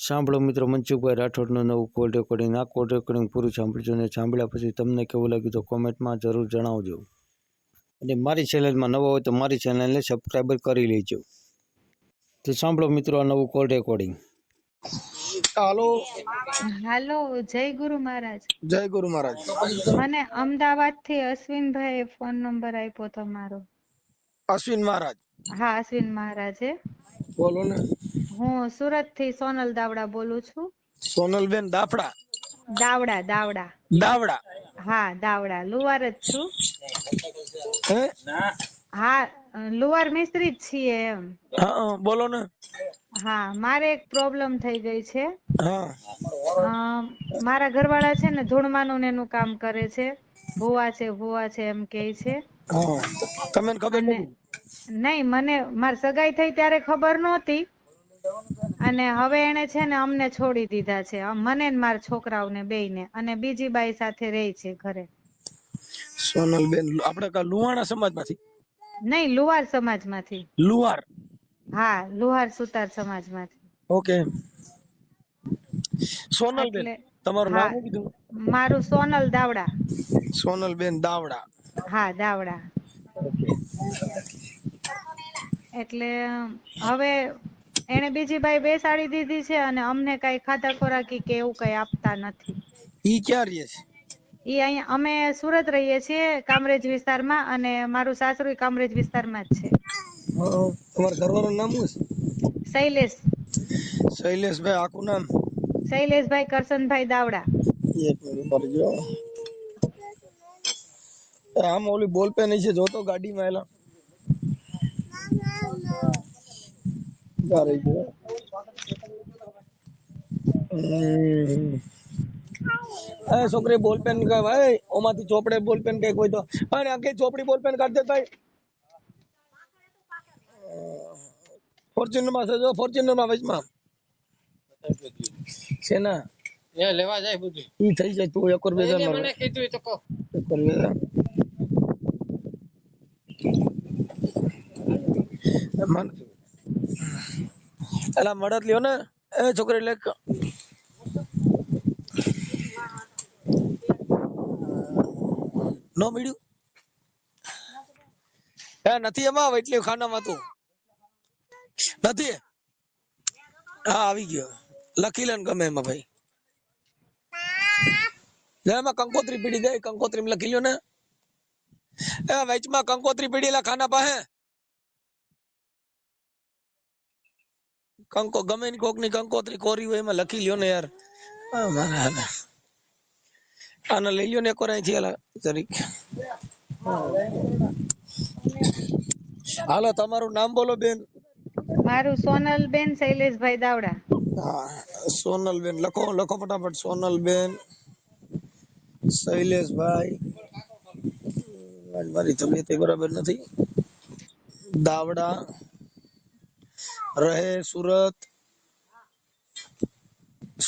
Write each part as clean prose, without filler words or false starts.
સાંભળો મિત્રો, મનસુખભાઈ રાઠોડનું નવું કોલ રેકોર્ડિંગ. આ કોલ રેકોર્ડિંગ પૂરું સાંભળજો અને સાંભળ્યા પછી તમને કેવું લાગ્યું તો કોમેન્ટમાં જરૂર જણાવજો. અને મારી ચેનલમાં નવા હોય તો મારી ચેનલને સબસ્ક્રાઈબર કરી લેજો. તો સાંભળો મિત્રો આ નવું કોલ રેકોર્ડિંગ. હાલો, હાલો, જય ગુરુ મહારાજ. જય ગુરુ મહારાજ. મને અમદાવાદ થી અશ્વિનભાઈ ફોન નંબર આપ્યો તમારો. અશ્વિન મહારાજ હા, અશ્વિન મહારાજે. બોલો ને. હું સુરત થી સોનલ દાવડા બોલું છું. સોનલબેન દાફડા દાવડા. દાવડા. હા, દાવડા લુવાર જ છું. હે? હા, લુવાર મિસ્ત્રી જ છીએ એમ. હા, બોલો ને. હા, મારે એક પ્રોબ્લેમ થઈ ગઈ છે. હા, મારા ઘરવાળા છે ને ધૂળમાનું ને એનું કામ કરે છે. ભુવા છે એમ કે છે. હા, તમને ખબર અને નથી? નહીં, મને મારી સગાઈ થઈ ત્યારે ખબર નહોતી. અને હવે એને છે ને અમને છોડી દીધા છે, મને ને મારા છોકરાઓને બેયને, અને બીજી બાઈ સાથે રહે છે ઘરે. સોનલબેન આપણે લુહાણા સમાજમાંથી? નહીં, લુહાર સમાજમાંથી. લુહાર. હા, લુહાર સુતાર સમાજમાંથી. ઓકે. સોનલબેન એટલે તમારું નામ હા, શું કીધું? મારું સોનલ દાવડા. સોનલબેન દાવડા. હા, દાવડા. એટલે હવે એને બીજી બાઈ બેસાડી દીધી છે અને અમને કઈ ખાધા ખોરાકી કે એવું કઈ આપતા નથી. ઈ ક્યાં રહે છે? ઈ અહીંયા અમે સુરત રહીએ છીએ કામરેજ વિસ્તારમાં, અને મારું સાસરું કામરેજ વિસ્તારમાં જ છે. તમારા ઘરવાળાનું નામ શું છે? શૈલેષભાઈ. આખું નામ? શૈલેષભાઈ કરશનભાઈ દાવડા. એક મિનિટ ભરજો. આમ ઓલી બોલ પે નહીં છે, જોતો ગાડીમાં એલા. છોકરી બોલ પેન કે ભાઈ, ઓમાંથી ચોપડે બોલ પેન કઈ કોઈ તો અને આખી ચોપડી બોલ પેન કાઢ દે ભાઈ. ફોર્ચ્યુનર માં છે, જો ફોર્ચ્યુનર માં વચમાં છે ને એ લેવા જાય બધું ઈ થઈ જાય. તું એકર બે મને કીધું તો કહો એકર બે મન એલા મડત લ્યો ને. એ છોકરી લેક નો મળ્યું. હે નથી એમાં એટલી ખાનામાં તું નથી. હા, આવી ગયો. લખી લે ગમે એમાં ભાઈ. એમાં કંકોત્રી પીડી દે, કંકોત્રી લખી લ્યો ને. એ વચમાં કંકોત્રી પીડી ખાના પાસે. કંકો ગમે ની કોક ની કંકોત્રી કોરી હોય એમાં લખી લ્યો ને યાર. આને લઈ લ્યો ને એક વાર અહીંથી જરીક. હાલો, તમારું નામ બોલો બેન. મારું સોનલબેન શૈલેષભાઈ દાવડા. હા, સોનલબેન લખો ફટાફટ. સોનલબેન શૈલેષભાઈ, મારી તબિયત બરાબર નથી. દાવડા, રહે સુરત.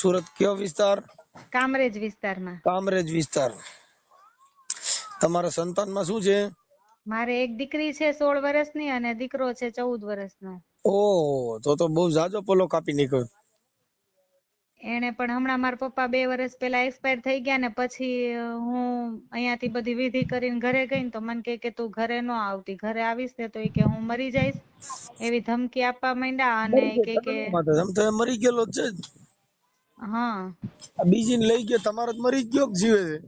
સુરત કયો વિસ્તાર? કામરેજ વિસ્તારમાં. કામરેજ વિસ્તાર. તમારા સંતાનમાં શું છે? મારે એક દીકરી છે 16 વર્ષની અને દીકરો છે 14 વર્ષનો. ઓહ, તો બહુ જાજો પોલો કાપી નીકળ્યો. એને પણ હમણાં મારા પપ્પા 2 વર્ષ પહેલા એક્સપાયર થઈ ગયા ને પછી હું અહીંયાથી બધી વિધિ કરીને ઘરે ગઈ ને તો મને કે તું ઘરે ન આવતી, ઘરે આવીશ ને તો એ કે હું મરી જઈશ, એવી ધમકી આપવા માંડ્યા. અને કે મરી ગયેલો છે. હા, બીજી ને લઈ ગયો, તમારો મરી ગયો કે જીવે છે?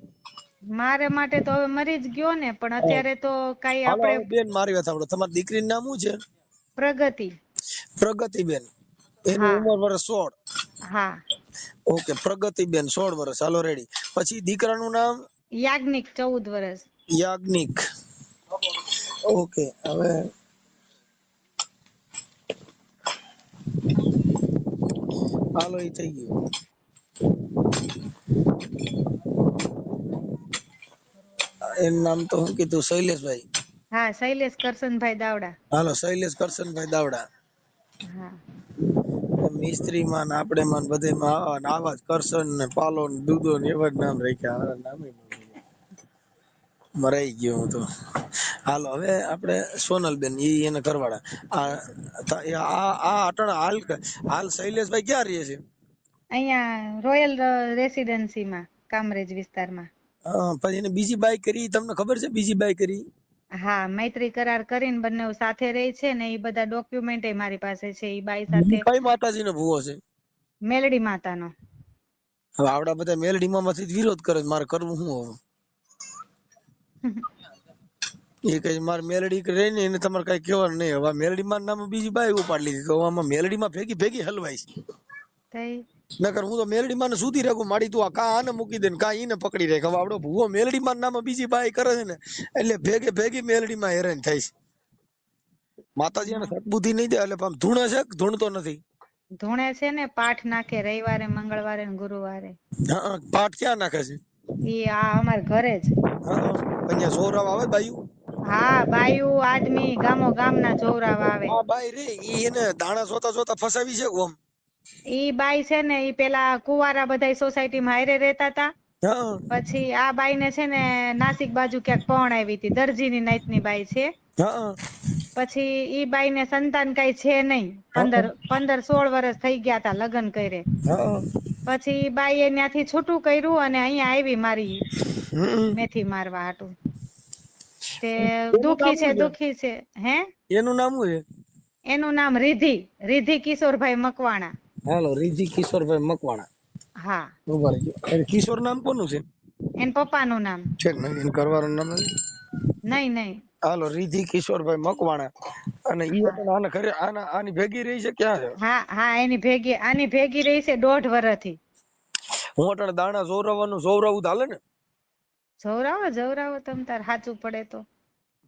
મારે માટે તો હવે મરી જ ગયો ને, પણ અત્યારે તો કઈ હાલો આપણે. બેન, મારી વાત સાંભળો. તમારી દીકરીનું નામ શું છે? પ્રગતિ. પ્રગતિબેન. એની હા ઉંમર વર્ષ 16. હા. ઓકે, પ્રગતિબેન 16 વર્ષ. હાલો રેડી. પછી દીકરાનું નામ? યાજ્ઞિક 14 વર્ષ. યાજ્ઞિક. ઓકે, હવે હાલો, એ થઈ ગયું. એનું નામ તો શું કીધું? શૈલેષભાઈ. હા, શૈલેષ કરશનભાઈ દાવડા. હાલો, શૈલેષ કરશનભાઈ દાવડા. હા. મિસ્ત્રી માં આપણે માં બધેમાં આવા જ કરશન ને પાલો ને દૂધો ને એવા જ નામ રાખ્યા. નામ મરાઈ ગયો હું તો. હાલો, હવે આપણે સોનલબેન, એને ઘરવાળા. આ અટણ હાલ શૈલેષભાઈ ક્યાં રહે છે? અહીંયા રોયલ રેસિડેન્સીમાં કામરેજ વિસ્તારમાં. પછી એને બીજી બાઈ કરી, તમને ખબર છે બીજી બાઈ કરી? હા, મૈત્રી કરાર કરીને બંને સાથે રહે છે ને એ બધા ડોક્યુમેન્ટ મારી પાસે છે. એ બાઈ સાથે કઈ માતાજીનો ભૂવો છે? મેલડી માતાનો. હવે આવડા બધા મેલડીમાં માંથી વિરોધ કરે છે, મારે કરવું શું હવે? એ કઈ મારે મેલડી રહી ને એને તમારે કઈ કહેવાનું નહીં. હવે મેલડી માં નામે બીજી બાઈ ઉપાડી લીધી, તો આમાં મેલડી માં ભેગી ભેગી હલવાઈ છે. થઈ નકર હું તો મેલડી માં સુધી રાખું, માડી તું આ કા આને મૂકી દે ને કા ઈને પકડી રાખ. હવે આવડો ભૂવો મેલડી માં નામે બીજી બાઈ કરે છે ને, એટલે ભેગે ભેગી મેલડી માં હેરાન થાય છે. માતાજી એને સદબુદ્ધિ નહીં દે, એટલે આમ ધૂણે છે કે ધૂણતો નથી? ધૂણે છે ને, પાઠ નાખે રવિવારે, મંગળવારે ને ગુરુવારે. હા, પાઠ ક્યાં નાખે છે? ઈ આ અમાર ઘરે જ. હા, અહીંયા સોરાવ આવે બાયું? હા, બાયું આદમી ગામો ગામના જોવરાવ આવે. આ બાઈ રે ઈ એને દાણા જોતા જોતા ફસાવી છે ઓમ. ઈ બાઈ છે ને, ઈ પેલા કુવારા બધા સોસાયટીમાં હારે રહેતા હતા. હા પછી આ બાઈ ને છે ને નાસિક બાજુ ક્યાંક પણ આવી હતી. દરજીની નાતની બાઈ છે. હા પછી ઈ બાઈ ને સંતાન કઈ છે નહીં. 15-16 વર્ષ થઈ ગયા તા લગ્ન કરે. હા પછી ઈ બાઈએ ત્યાંથી છૂટું કર્યું અને અહીંયા આવી મારી હમ. મેથી મારવા હાટું. તે એનું દુખી નામ છે શું દુખી છે. હે, એનું નામ શું છે? એનું નામ રિધિ કિશોરભાઈ મકવાણા. હાલો, રીધિ કિશોરભાઈ મકવાણા. હા, ઉભા રહેજો. કિશોર નામ કોનું છે? એન પપ્પાનું નામ. છે ને એને કરવાનું નામ નથી? નહીં. હાલો, રીધિ કિશોરભાઈ મકવાણા. અને ઈ પણ આને ઘરે આની ભેગી રહી છે ક્યાં છે? હા, આની ભેગી રહી છે 1.5 વર્ષથી. હું અટાણે દાણા જોવરાવું તો હાલે ને? જવરાવો તમ તાર સાચું પડે તો.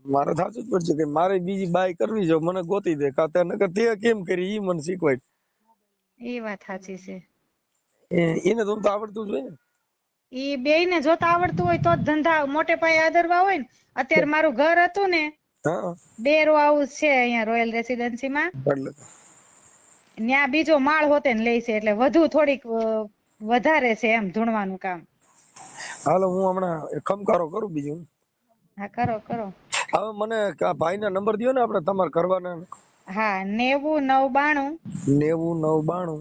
મારે થાતું જ પડશે કે મારે બીજી બાઈ કરવી છે, મને ગોતી દે. કાતે નકર તે કેમ કરી ઈ મને શીખવાય. એ વાત સાચી છે. એને તો આવડતું જ હોય ને. ઈ બેયને જોતા આવડતું હોય તો જ ધંધા મોટે પાયે આદરવા હોય ને. અત્યારે મારું ઘર હતું ને, હા, 2 રો હાઉસ છે અહીંયા રોયલ રેસિડેન્સીમાં. એટલે ત્યાં બીજો માળ હોતે ને લે છે, એટલે વધુ થોડીક વધારે છે એમ ધૂણવાનું કામ. હાલો, હું હમણાં ખમકારો કરું બીજું. હા, કરો. હવે મને આ ભાઈના નંબર દ્યો ને, આપણે તમારે કરવાના. હા, 90 992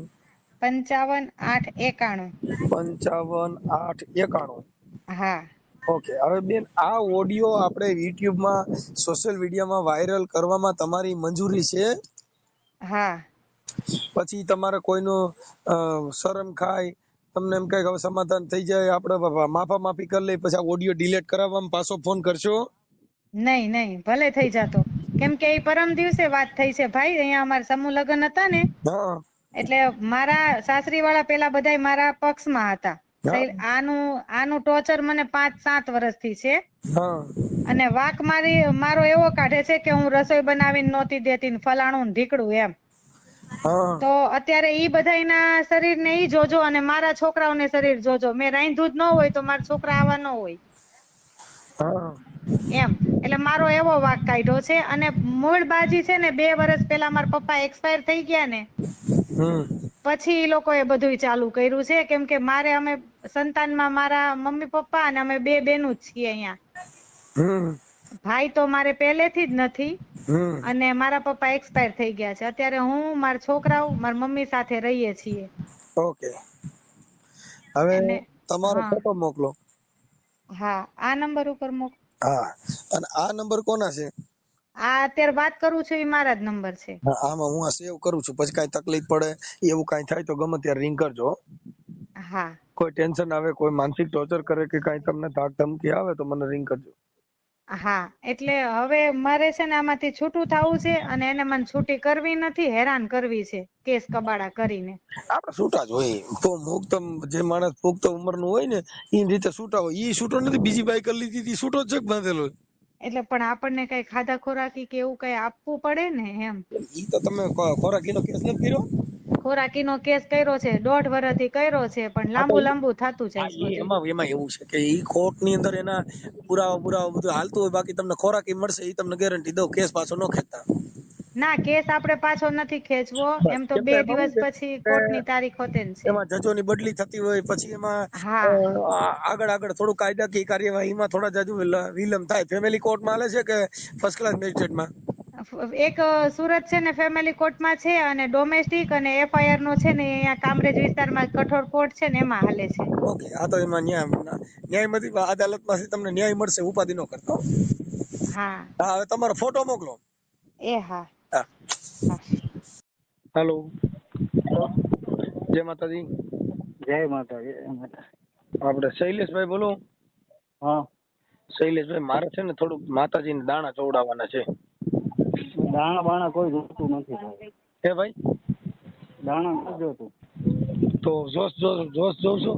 55 55 891. હા. ઓકે. હવે બેન, આ ઓડિયો આપણે યુટ્યુબ માં સોશિયલ મીડિયામાં વાયરલ કરવામાં તમારી મંજૂરી છે? હા. પછી તમારે કોઈનું શરમ ખાય, તમને એમ કઈ હવે સમાધાન થઈ જાય, આપણે માફી કરી લઈ, પછી આ ઓડિયો ડિલીટ કરાવવામાં પાછો ફોન કરશો? નહીં, ભલે થઈ જાતો. કેમ કે એ પરમ દિવસે વાત થઈ છે ભાઈ. અહીંયા અમારા સમૂહ લગ્ન હતા ને, હા એટલે મારા સાસરી વાળા પેલા બધાય મારા પક્ષમાં હતા. આનું ટોર્ચર મને 5-7 વર્ષથી છે. હા અને વાક મારો એવો કાઢે છે કે હું રસોઈ બનાવીને નહોતી દેતી ને ફલાણું ને ઢીકડું એમ. હા તો અત્યારે ઈ બધાયના શરીર ને ઈ જોજો અને મારા છોકરાઓને શરીર જોજો. મેં રાંધ્યું જ ન હોય તો મારા છોકરા આવા ન હોય હા એમ. એટલે મારો એવો વાક કાઢ્યો છે. અને મૂળ બાજી છે ને, 2 વર્ષ પહેલા મારા પપ્પા એક્સપાયર થઈ ગયા ને, પછી ઈ લોકોએ બધું ચાલુ કર્યું છે. કેમ કે અમે સંતાનમાં મારા મમ્મી પપ્પા અને અમે 2 બેનું જ છીએ અહીંયા. ભાઈ તો મારે પહેલેથી જ નથી. અને મારા પપ્પા એક્સપાયર થઈ ગયા છે. અત્યારે હું, મારા છોકરાઓ, મારા મમ્મી સાથે રહીએ છીએ. ઓકે. હવે તમારો હા. ફોટો મોકલો. હા, આ નંબર ઉપર મોકલો. હા, અને આ નંબર કોના છે? આ અત્યારે વાત કરું છું એ મારા જ નંબર છે. હા, આમાં હું આ સેવ કરું છું. પછી કઈ તકલીફ પડે, એવું કઈ થાય તો ગમે ત્યારે રિંગ કરજો. હા. કોઈ ટેન્શન આવે, કોઈ માનસિક ટોર્ચર કરે કે કઈ તમને ધાક ધમકી આવે તો મને રિંગ કરજો. હા, એટલે હવે મારે છે ને આમાંથી છૂટું થવું છે. અને એને મને છૂટી કરવી નથી, હેરાન કરવી છે કેસ કબાડા કરીને. આપણે છૂટા જ હોય તો મુક્ત, જે માણસ પુખ્ત ઉંમરનું હોય ને એ રીતે છૂટા હોય. ઈ છૂટો નથી, બીજી બાઈ કરી લીધી છૂટો જ છે કે બાંધેલો? એટલે પણ આપણને કઈ ખાધા ખોરાકી કે એવું કઈ આપવું પડે ને એમ. ઈ તો તમે ખોરાકીનો કેસ નથી કર્યો? ખોરાકીનો કેસ કર્યો છે, 1.5 વર્ષથી કર્યો છે, પણ લાંબુ થતું જાય છે બધું. એમાં એવું છે કે ઈ કોર્ટ ની અંદર એના પુરાવા બધું હાલતું હોય. બાકી તમને ખોરાકી મળશે, ઈ તમને ગેરંટી દઉં. કેસ પાછો ન ખેંચતા. ના, કેસ આપણે પાછો નથી ખેંચવો. એમ તો 2 દિવસ પછી કોર્ટની તારીખ હોતે ને છે. એમાં જજોની બદલી થતી હોય, પછી એમાં હા. આગળ થોડું કાયદાકીય કાર્યવાહીમાં થોડા જાજુ વિલંબ થાય. ફેમિલી કોર્ટમાં હાલે છે કે ફર્સ્ટ ક્લાસ મેજિસ્ટ્રેટમાં? એક સુરત છે ને ફેમિલી કોર્ટમાં છે, અને ડોમેસ્ટિક અને FIR નો છે ને અહીંયા કામરેજ વિસ્તારમાં કઠોર કોર્ટ છે ને એમાં હાલે છે. ઓકે, હા તો એમાં ન્યાયમતી અદાલતમાંથી તમને ન્યાય મળશે, ઉપાધિ ન કરતો. હા હા, હવે તમારો ફોટો મોકલો. હા હા. હા. હેલો, જય માતાજી. જય માતાજી. આપણે શૈલેષભાઈ બોલો. હા, શૈલેષભાઈ, મારે છે ને થોડુંક માતાજીને દાણા ચોવડાવવાના છે. દાણા બાણા કોઈ જોતું નથી ભાઈ. હે ભાઈ? દાણા નથી જોતું. તો જોશ જોશો?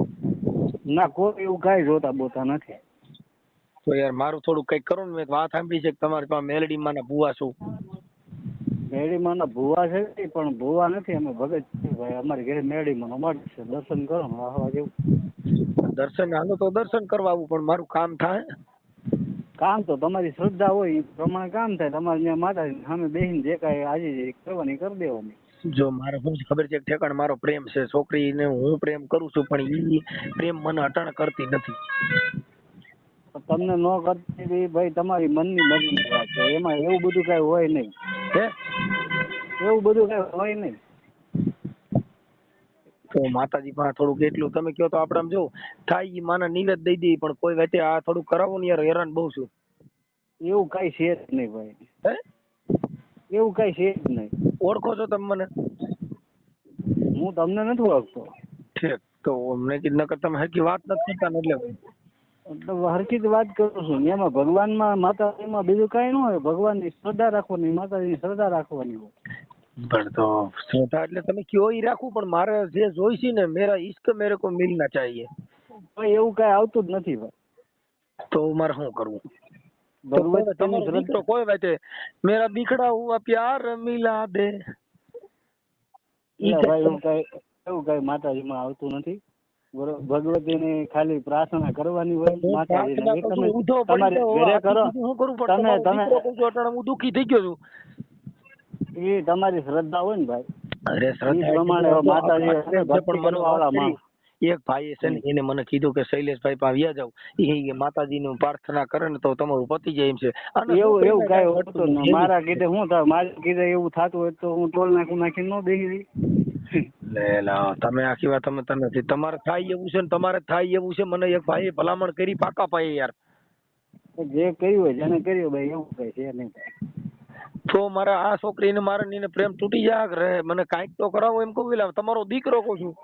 ના, કોઈ એવું કાંઈ જોતા બોતા નથી. તો યાર મારું થોડું કઈક કરો ને. મેં વાત સાંભળી છે કે તમારી પાસે મેલડીમાં ના ભૂવા છું. મેળીમાં ના ભૂવા છે પણ ભૂવા નથી, અમે ભગત છીએ ભાઈ. અમારી ઘરે મેળીમાં નો મઠ છે, દર્શન કરો ને આવા જેવું. દર્શન હાલો તો દર્શન કરવા આવું, પણ મારું કામ થાય. કામ તો તમારી શ્રદ્ધા હોય એ પ્રમાણે કામ થાય. તમારે ત્યાં માતાજી સામે બેસીને જે કાંઈ હાજી કરવાની કરી દેવાની. જો મારે શું છે ખબર છે, એક ઠેકાણ મારો પ્રેમ છે, છોકરીને હું પ્રેમ કરું છું, પણ ઈ પ્રેમ મને અટાણ કરતી નથી. તમને ન કરતી ભાઈ તમારી મનની મરજીની વાત છે. એમાં એવું બધું કાંઈ હોય નહીં. હે? એવું બધું કાંઈ હોય નહીં. તો માતાજી પાસે થોડુંક એટલું તમે કહો તો આપણે આમ જો થાય ઈ માના નિવેદ દઈ દઈએ, પણ કોઈ વાતે આ થોડું કરાવો ને યાર, હેરાન બહુ છું. એવું કાંઈ છે જ નહીં ભાઈ. હે? એવું કાંઈ છે જ નહીં. ઓળખો છો તમે મને? હું તમને નથી ઓળખતો. ઠીક, તો મેં કીધું નકર તમે હરકી વાત નથી કરતા ને એટલે. એટલે હરખી જ વાત કરું છું. એમાં ભગવાનમાં માતાજીમાં બીજું કાંઈ ન હોય. ભગવાનની શ્રદ્ધા રાખવાની, માતાજીની શ્રદ્ધા રાખવાની હોય. પણ તો શ્રદ્ધા એટલે તમે કયો ઈ રાખું, પણ મારે જે જોઈશે ને, મેરા ઇશ્ક મેરે કો મિલના चाहिए. ભાઈ એવું કાંઈ આવતું જ નથી ભાઈ. તો મારે શું કરવું? ભગવત તમારો દીકરો કોઈ વાતે મેરા બીખડા હુઆ પ્યાર મિલા દે. ભાઈ એવું કાંઈ માતાજીમાં આવતું નથી. ભગવતીને ખાલી પ્રાર્થના કરવાની હોય. માતાજીને એ તમે તમારી ઘરે કરો. હું દુખી થઈ ગયો છું. એ તમારી શ્રદ્ધા હોય ને ભાઈ. અરે શ્રદ્ધા પ્રમાણે માતાજી ભક્તિ કરવાવાળા એક ભાઈ છે ને, એને મને કીધું કે શૈલેષભાઈ પાસે આવ્યા જાવ, એ માતાજીની પ્રાર્થના કરે ને તો તમારું પતી જાય એમ છે. એવું કાંઈ હોતું નહીં. મારા કીધે શું થાય? મારા કીધે એવું થતું હોય તો હું ટોલ નાખીને ન બેસી. લે લાવ, તમે આખી વાત સમજતા નથી. તમારે થાય એવું છે ને તમારે થાય એવું છે. મને એક ભાઈ ભલામણ કરી પાકા પાયે યાર. જે કર્યું હોય જેને કર્યું ભાઈ, એવું કઈ છે નહીં. તો મારા આ છોકરીને મારે નીને પ્રેમ તૂટી જાય રહે, મને કાંઈક તો કરાવો એમ કહું. તમારો દીકરો કહું છું.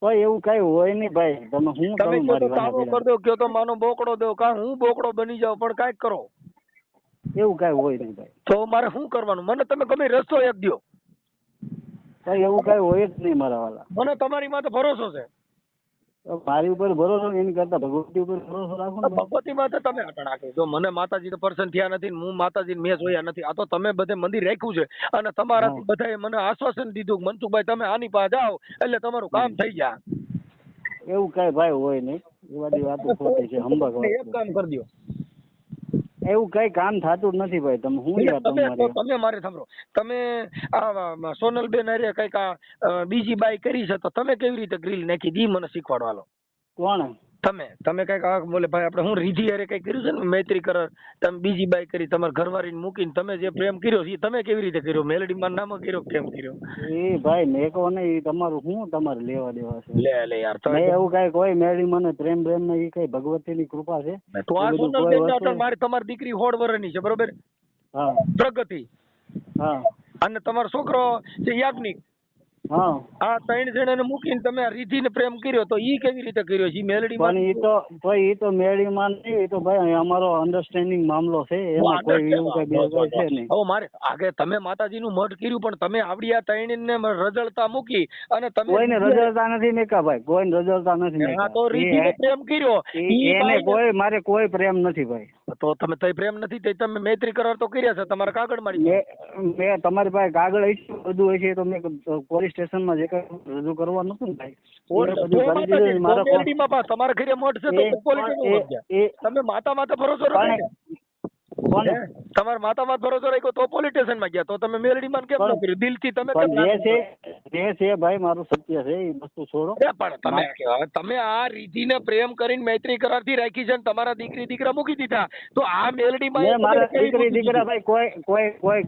ભાઈ એવું કઈ હોય નહીં ભાઈ. તમે હું તમે કયો તો તાવો કરી દો, કયો તો માનો બોકડો દો, કા હું બોકડો બની જાઉં, પણ કાંઈક કરો. એવું કઈ હોય નહીં ભાઈ. તો મારે શું કરવાનું? મને તમે ગમે રસ્તો એક દો. ભાઈ એવું કઈ હોય જ નહીં મારા વાલા. મને તમારી માથે ભરોસો છે. મારી ઉપર ભરોસો એની કરતા ભગવતી ઉપર ભરોસો રાખો. ભગવતી માથે તમે અટણ રાખો. જો મને માતાજી પર્સન થયા નથી, હું માતાજીને મેં જોયા નથી. આ તો તમે બધે મંદિર રાખ્યું છે, અને તમારાથી બધાએ મને આશ્વાસન દીધું કે મનસુખભાઈ તમે આની પાસે જાઓ એટલે તમારું કામ થઈ જાય. એવું કઈ ભાઈ હોય નહીં. એ બધી વાતો ખોટી છે. એક કામ કરી દો. એવું કઈ કામ થતું જ નથી ભાઈ. તમે શું યાર તમે મારે સાંભળો, તમે આ સોનલબેન અરે કઈક બીજી બાઈ કરી છે, તો તમે કેવી રીતે ગ્રીલ નાખી દી મને શીખવાડવાલો. કોણ? તમે કઈક બોલે ભાઈ આપણે હું રીધી અરે કઈ કર્યું છે ને, મૈત્રી કર, તમે બીજી બાઈ કરી, તમારા ઘરવાળીને મૂકીને તમે જે પ્રેમ કર્યો છે તમે કેવી રીતે કર્યો? મેલડીમાં નામ કર્યો, કેમ કર્યો? એ ભાઈ મેકો નહીં. તમારું શું તમારે લેવા દેવા છે? લે યાર, એવું કઈ કોઈ મેલડીમાં પ્રેમ પ્રેમ એ કઈ ભગવતીની કૃપા છે. તો આ સોનલબેન મારી તમારી દીકરી 16 વર્ષની છે, બરોબર? હા. પ્રગતિ. હા. અને તમારો છોકરો છે યાજ્ઞિક. હા. આ 3 જણાને મૂકીને તમે આ રીધીને પ્રેમ કર્યો, તો ઈ કેવી રીતે કર્યો છે? મેલડીમાં ઈ તો મેલડીમાં નહીં. એ તો ભાઈ અમારો અન્ડરસ્ટેન્ડિંગ મામલો છે. એમાં કોઈ એવું કઈ બીજું છે નહીં. હવે મારે આગે તમે માતાજીનું મઢ કર્યું, પણ તમે આવડી આ 3ને રજળતા મૂકી અને તમે કોઈને રજળતા નથી મેકા ભાઈ. કોઈને રજળતા નથી. હા, તો રીધીને પ્રેમ કર્યો એને કોઈ મારે કોઈ પ્રેમ નથી ભાઈ. તો તમે તઈ પ્રેમ નથી તે તમે મૈત્રી કરાર તો કર્યા છે, તમારા કાગળ મારી મેં તમારી પાસે કાગળ બધું હોય છે, તો મેં પોલીસ સ્ટેશનમાં જે કઈ રજૂ કરવાનું હતું ને ભાઈ તમારા ઘરે મઠ છે તો તમે માતા માથે ભરોસો રાખો. કોને તમારા માતામાં જ ભરોસો રાખ્યો તો પોલીસ સ્ટેશનમાં ગયા, તો તમે મેલડીમાં કેમ ન કર્યું? દિલથી તમે કેમ પણ ના જે છે ભાઈ મારું સત્ય છે એ વસ્તુ છોડો. અરે પણ તમે આ રીતિને પ્રેમ કરીને મૈત્રી કરારથી રાખી છે ને તમારા દીકરી દીકરા મૂકી દીધા, તો આ મેલડીમાં મેં મારા દીકરા ભાઈ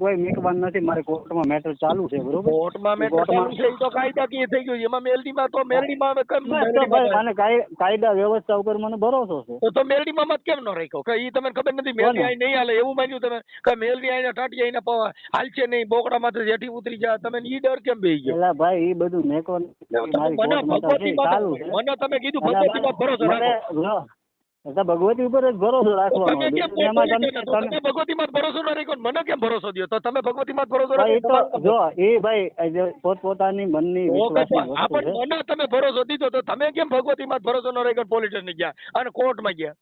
કોઈ મેકવાન નથી. મારે કોર્ટમાં મેટર ચાલુ છે, બરોબર? કોર્ટમાં મેટર ચાલુ છે એ તો કાયદાકીય થઈ ગયું. એમાં મેલડીમાં તો મેલડીમાં હવે કેમ બસ તો ભાઈ મને કાયદા વ્યવસ્થા ઉપર મને ભરોસો છે. તો મેલડીમાં મત કેમ ન રાખ્યો? કે ઈ તમને ખબર નથી મેલડી આઈ નહીં હાલે એવું માન્યું તમે? કે મેલડી આઈને ટાટી આઈને હાલશે નહીં, બોકડામાંથી જેઠી ઉતરી જાય, તમે ઈ ડર કેમ બેહી ગયો? એટલે ભાઈ એ બધું મેકો ચાલુ છે. મને તમે કીધું ભગવતીમાં ભરોસો રાખો. ભગવતી ઉપર જ ભરોસો રાખવાનો. તમે કેમ ભગવતીમાં જ ભરોસો ન રાખ્યો? મને કેમ ભરોસો દ્યો? તો તમે ભગવતીમાં જ ભરોસો રાખો. જો એ ભાઈ પોતપોતાની મનની વિશ્વાસની વસ્તુ છે. મને તમે ભરોસો દીધો તો તમે કેમ ભગવતીમાં જ ભરોસો ન રાખ્યો? પોલીસ સ્ટેશન ગયા અને કોર્ટમાં ગયા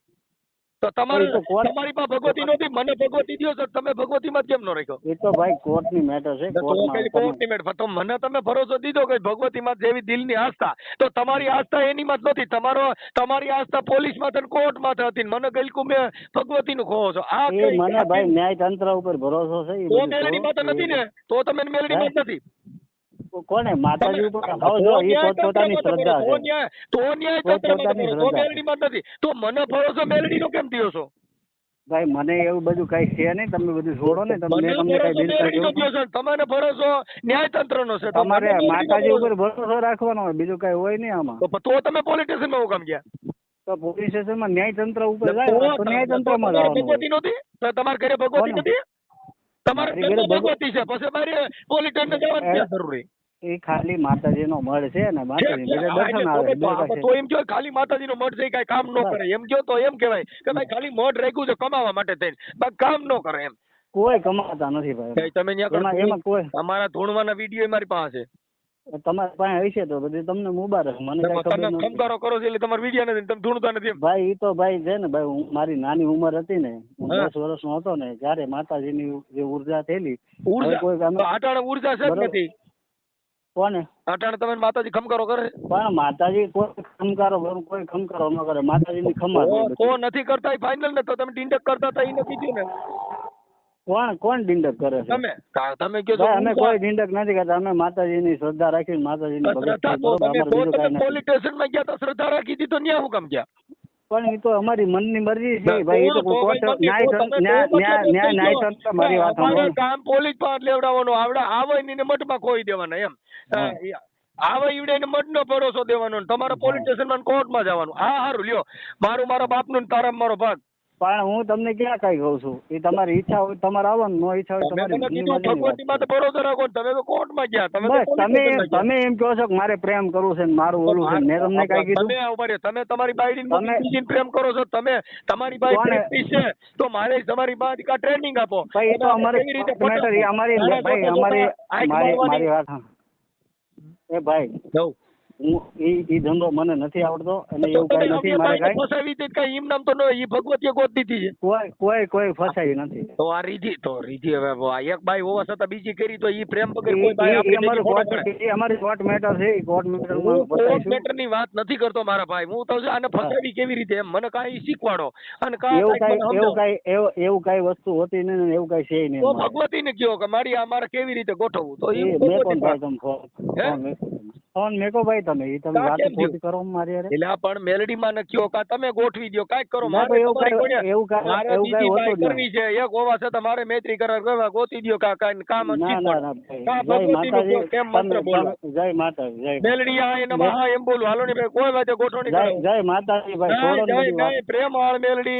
તો તમારી પાસે ભગવતી નહોતી, મને ભગવતી દ્યો તો તમે ભગવતીમાં જ કેમ ન રાખ્યો? એ તો ભાઈ કોર્ટની મેટર છે. કોર્ટની મેટર તો મને તમે ભરોસો દીધો કે ભગવતીમાં જેવી દિલની આસ્થા, તો તમારી આસ્થા એનીમાં જ નથી. તમારી આસ્થા પોલીસમાં અને કોર્ટમાં હતી. મને ગલકું મેં ભગવતીનું કહો છો. આ મને ભાઈ ન્યાયતંત્ર ઉપર ભરોસો છે. તો મેલડીમાં તો નથી ને? તો તમે મેલડીમાં જ નથી. કોને? માતાજી ઉપર પોતાની શ્રદ્ધા છે. તો ન્યાય મેલડીમાં નથી, તો મને ભરોસો મેલડીનો કેમ થયો છો? ભાઈ મને એવું બધું કઈ છે નહીં. તમે બધું છોડો ને. તમને ભરોસો ન્યાયતંત્રનો છે. તમારે માતાજી ઉપર ભરોસો રાખવાનો હોય, બીજું કઈ હોય નહીં આમાં. તો તમે પોલીસ સ્ટેશનમાં કામ ગયા? તો પોલીસ સ્ટેશનમાં ન્યાયતંત્ર ઉપર જાય તો ન્યાયતંત્રમાં જવાનું. ભગવતી નહોતી? તમારા ઘરે ભગવતી નથી? તમારા ઘરે ભગવતી છે, પછી મારે પોલીસ સ્ટેશન જવાની ક્યાં જરૂરી? એ ખાલી માતાજીનો મઢ છે ને, માતાજી દર્શન આવે. તો એમ કહો ખાલી માતાજીનો મઢ છે, કઈ કામ ન કરે એમ કહો તો એમ કહેવાય કે ભાઈ ખાલી મઢ રાખ્યું છે કમાવા માટે થઈને, બાકી કામ ન કરે એમ. કોઈ કમાતા નથી ભાઈ. તમે એમાં કોઈ અમારા ધૂણવાના વિડીયો મારી પાસે છે. તમારી પાસે હશે તો બધી તમને મુબારક. મને તમે ખમકારો કરો છો એટલે તમારા વિડીયો નથી, તમે ધૂણતા નથી. ભાઈ એ તો ભાઈ છે ને ભાઈ, મારી નાની ઉંમર હતી ને, હું 10 વર્ષનો હતો ને, ત્યારે માતાજીની જે ઉર્જા થયેલી. અટાણે ઉર્જા છે જ નથી. કોને? અટાણે તમે માતાજી ખમકારો કરે? પણ માતાજી કોઈ ખમકારો ન કરે. માતાજીની ખમા તો નથી કરતા ફાઇનલ ને? તો તમે ડિંડક કરતા હતા એ નથી કીધું ને? કોણ ડિંડક કરે છે? તમે કહો અમે કોઈ ડિંડક નથી કરતા. અમે માતાજીની શ્રદ્ધા રાખીને માતાજીની પોલીસ સ્ટેશનમાં ગયા તો શ્રદ્ધા રાખી હતી, તો ન્યા હું કામ ગયા? પણ એ તો અમારી મનની મરજી છે ભાઈ. એ તો ન્યાયતંત્ર મારી વાત સાંભળો. કામ પોલીસ પાસે લેવડાવવાનું આવડે, આવે ને મઠમાં ખોઈ દેવાના એમ. આવે ઈવડે મઠ નો ભરોસો દેવાનો, તમારે પોલીસ સ્ટેશનમાં કોર્ટમાં જવાનું. હા સારું લ્યો, મારા બાપનું તારા મારો ભાગ. પણ હું તમને ક્યાં કઈ કહું છું? એ તમારી ઈચ્છા હોય તમારે આવવાનું, નો ઈચ્છા હોય ભગવતીમાં ભરોસો રાખો. તમે તો કોર્ટમાં ગયા. તમે એમ કહો છો કે મારે પ્રેમ કરવું છે, મારું ઓલું છે. મેં તમને કઈ કીધું? તમે તમારી બાઈ પ્રેમ કરો છો. તમે તમારી બાઈ પ્રેક્ટિસ છે તો મારે તમારી બાઈ ટ્રેનિંગ આપો. ભાઈ એ તો અમારી વાત એ ભાઈ ઈ ધંધો મને નથી આવડતો અને એવું કઈ નથી. મારે ફસાવી કઈ એમ નામ તો ઈ ભગવતીએ ગોત દીધી છે. કોઈ ફસાવી નથી. તો આ રીધી હવે એક બાઈ હોવા છતાં બીજી કરી તો ઈ પ્રેમ વગર કોઈ બાઈ અમારી કોર્ટ મેટર છે. કોર્ટ મેટર ની વાત નથી કરતો મારા ભાઈ. હું તો આને ફસાવી કેવી રીતે એમ મને કાંઈ શીખવાડો. અને એવું કઈ વસ્તુ હોતી નહીં, એવું કઈ છે નહીં. તો ભગવતી ને કયો કે મારી આ મારે કેવી રીતે ગોઠવવું? તો ફોન મેકો ભાઈ. તમે વાત ખોટી કરો મારી યાર. એટલે પણ મેલડીમાં ન કયો કા તમે ગોઠવી દો, કાંઈક કરો. મારે કરવી છે એક હોવા છતાં મારે મૈત્રી કરવા ગોતી દો કામ. કેમ મંત્ર બોલો? જય માતાજી. મેલડી આ એને મહા એમ બોલું. હાલો ને ભાઈ કોઈ વાતે ગોઠવણી જય માતાજી ભાઈ. પ્રેમ વાળ મેલડી.